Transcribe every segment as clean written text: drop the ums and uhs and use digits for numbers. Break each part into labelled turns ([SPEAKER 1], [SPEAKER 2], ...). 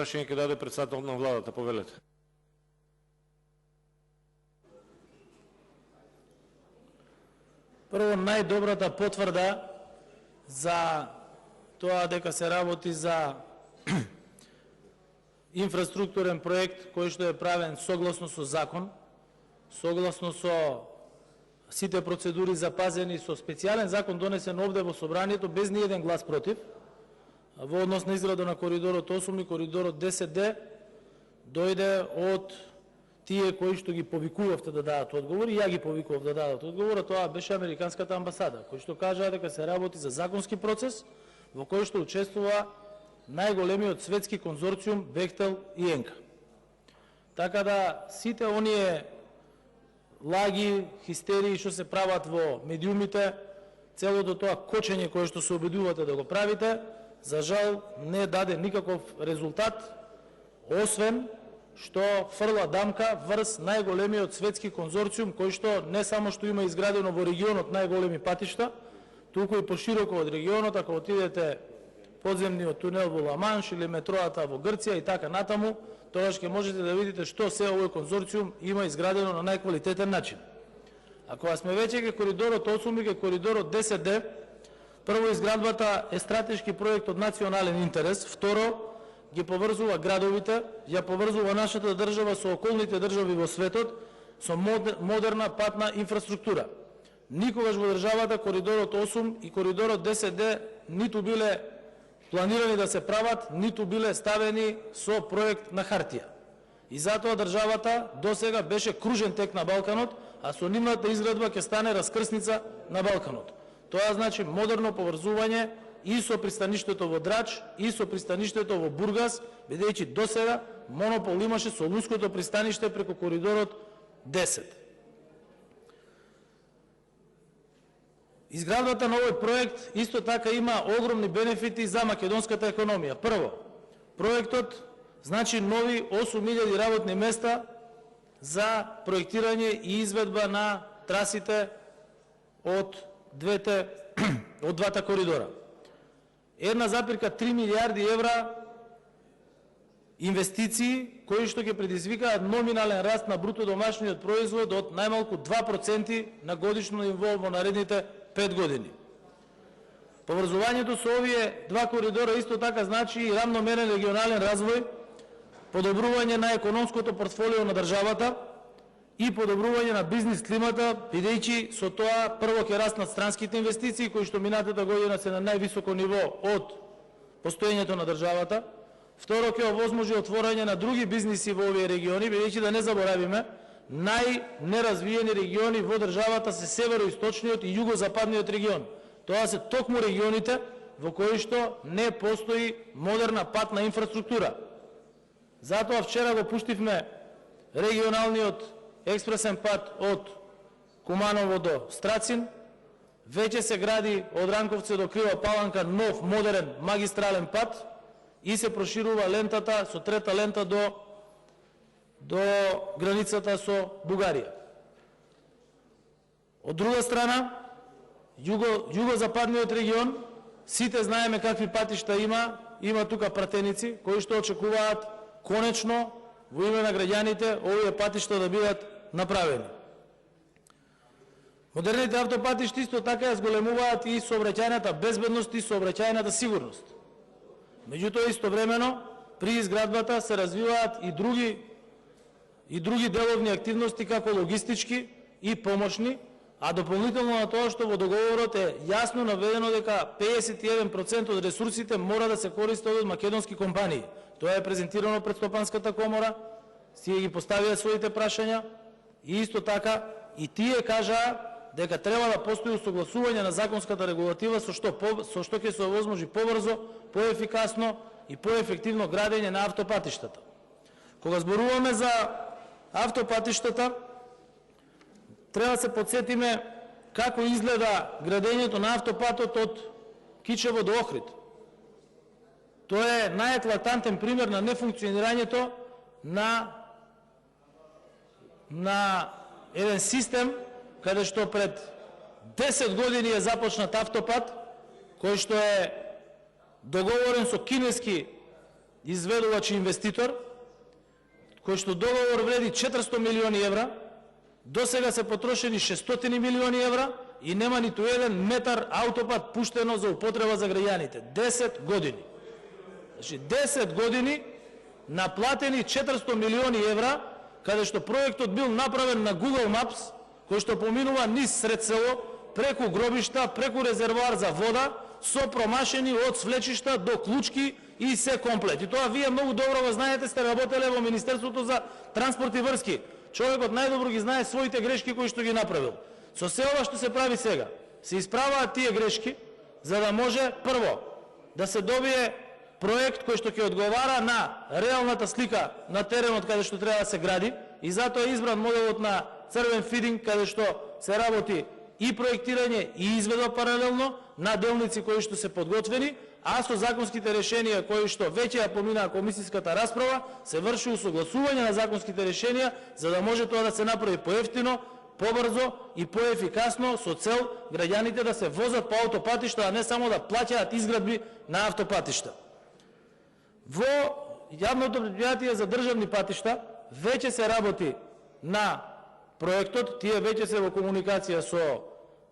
[SPEAKER 1] Прашање ќе даде председател на владата, повелете.
[SPEAKER 2] Прво, најдобрата потврда за тоа дека се работи за инфраструктурен проект кој што е правен согласно со закон, согласно со сите процедури запазени со специјален закон донесен овде во собранието без ни еден глас против, во однос на израда на коридорот 8 и коридорот 10D, дојде од тие кои што ги повикувавте да дадат одговори, ја ги повикував да дадат одговор, тоа беше Американската амбасада, кој што кажа дека се работи за законски процес во кој што учествува најголемиот светски конзорциум Бехтел и Енка. Така да сите оние лаги, хистерии што се прават во медиумите, целото тоа кочење кое што се обидувате да го правите, за жал не даде никаков резултат, освен што фрла дамка врз најголемиот светски конзорциум кој што не само што има изградено во регионот најголеми патишта, туку и пошироко од регионот, ако отидете подземниот тунел во Ла-Манш или метроата во Грција и така натаму, тогаш ќе можете да видите што се овој конзорциум има изградено на најквалитетен начин. Ако сме веќе ке коридорот 8 и ке коридорот 10D, прво изградбата е стратешки проект од национален интерес, второ ги поврзува градовите, ја поврзува нашата држава со околните држави во светот со модерна патна инфраструктура. Никогаш во државата коридорот 8 и коридорот 10D ниту биле планирани да се прават, ниту биле ставени со проект на хартија. И затоа државата досега беше кружен тек на Балканот, а со нивната изградба ќе стане раскрсница на Балканот. Тоа значи модерно поврзување и со пристаништето во Драч, и со пристаништето во Бургас, бидејќи досега монопол имаше Солунското пристаниште преку коридорот 10. Изградбата на овој проект исто така има огромни бенефити за македонската економија. Прво, проектот значи нови 8000 работни места за проектирање и изведба на трасите од двата коридора. 1,3 милиарди евра инвестиции кои што ќе предизвикаат номинален раст на бруто домашниот производ од најмалку 2% на годишно ниво во наредните 5 години. Поврзувањето со овие два коридора исто така значи и рамномерен регионален развој, подобрување на економското портфолио на државата и подобрување на бизнис климата, бидејќи со тоа прво ќе раснат странските инвестиции кои што минатата година се на највисоко ниво од постоењето на државата. Второ, ќе овозможи отворање на други бизниси во овие региони, бидејќи да не заборавиме, најнеразвиени региони во државата се североисточниот и југозападниот регион. Тоа се токму регионите во кои што не постои модерна патна инфраструктура. Затоа вчера го пуштивме регионалниот експресен пат од Куманово до Страцин, веќе се гради од Ранковци до Крива Паланка нов модерен магистрален пат и се проширува лентата со трета лента до границата со Бугарија. Од друга страна, југозападниот регион, сите знаеме какви патишта има тука пратеници кои што очекуваат конечно во име на граѓаните овие патишта да бидат направени. Модерните автопатишти исто така ја зголемуваат и сообраќајната безбедност и сообраќајната сигурност. Меѓутоа истовремено при изградбата се развиваат и други деловни активности како логистички и помошни, а дополнително на тоа што во договорот е јасно наведено дека 51% од ресурсите мора да се користат од македонски компании. Тоа е презентирано пред Стопанската комора, тие ги поставија своите прашања и исто така и тие кажаа дека треба да постои усогласување на законската регулатива со што ќе се овозможи побрзо, поефикасно и поефективно градење на автопатиштата. Кога зборуваме за автопатиштата, треба да се подсетиме како изгледа градењето на автопатот од Кичево до Охрид. Тоа е најеклатантен пример на нефункционирањето на еден систем каде што пред 10 години е започнат автопат, кој што е договорен со кинески изведувач и инвеститор, кој што договор вреди 400 милиони евра, до сега се потрошени 600 милиони евра и нема ниту еден метар аутопат пуштено за употреба за граѓаните. 10 години. Значи 10 години наплатени 400 милиони евра, каде што проектот бил направен на Google Maps, кој што поминува низ сред село, преку гробишта, преку резервоар за вода, со промашени од свлечишта до клучки и се комплет. И тоа вие многу добро го знаете, сте работеле во Министерството за транспорт и врски. Човекот најдобро ги знае своите грешки кои што ги направил. Со се ова што се прави сега, се исправаат тие грешки, за да може прво да се добие проект кој што ќе одговара на реалната слика на теренот каде што треба да се гради, и затоа е избран моделот на црвен фидинг, каде што се работи и проектирање и изведба паралелно на делници кои што се подготвени, а со законските решенија кои што веќе ја поминаа комисиската расправа, се врши усогласување на законските решенија за да може тоа да се направи поевтино, побрзо и поефикасно, со цел граѓаните да се возат по автопатишта, а не само да плаќаат изградби на автопатишта. Во јавното предпријатие за државни патишта веќе се работи на проектот, тие веќе се во комуникација со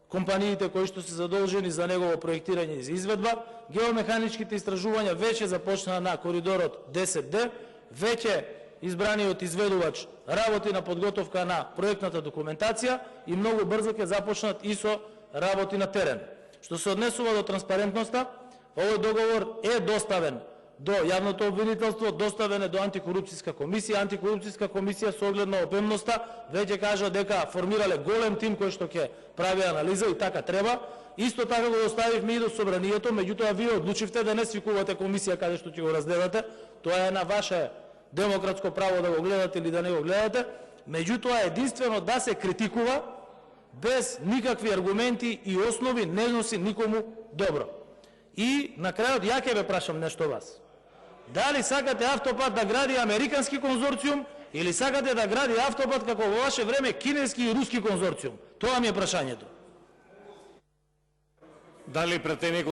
[SPEAKER 2] компаниите кои што се задолжени за негово проектирање и за изведба. Геомеханичките истражувања веќе започна на коридорот 10D, веќе избраниот изведувач работи на подготовка на проектната документација и многу брзо ќе започнат и со работи на терен. Што се однесува до транспарентноста, овој договор е доставен до јавното обвинителство, доставен е до антикорупцијска комисија. Антикорупцијска комисија со оглед на обемноста веќе кажа дека формирале голем тим кој што ќе прави анализа и така треба. Исто така го доставивме и до собранието, меѓутоа вие одлучивте да не свикувате комисија каде што ќе го разгледате. Тоа е на ваше демократско право да го гледате или да не го гледате. Меѓутоа единствено да се критикува без никакви аргументи и основи не носи никому добро. И на крајот ја ќе ве прашам нешто вас. Дали сакате автопат да гради американски конзорциум или сакате да гради автопат како во ваше време кинески и руски конзорциум? Тоа ми е прашањето.
[SPEAKER 1] Дали претеник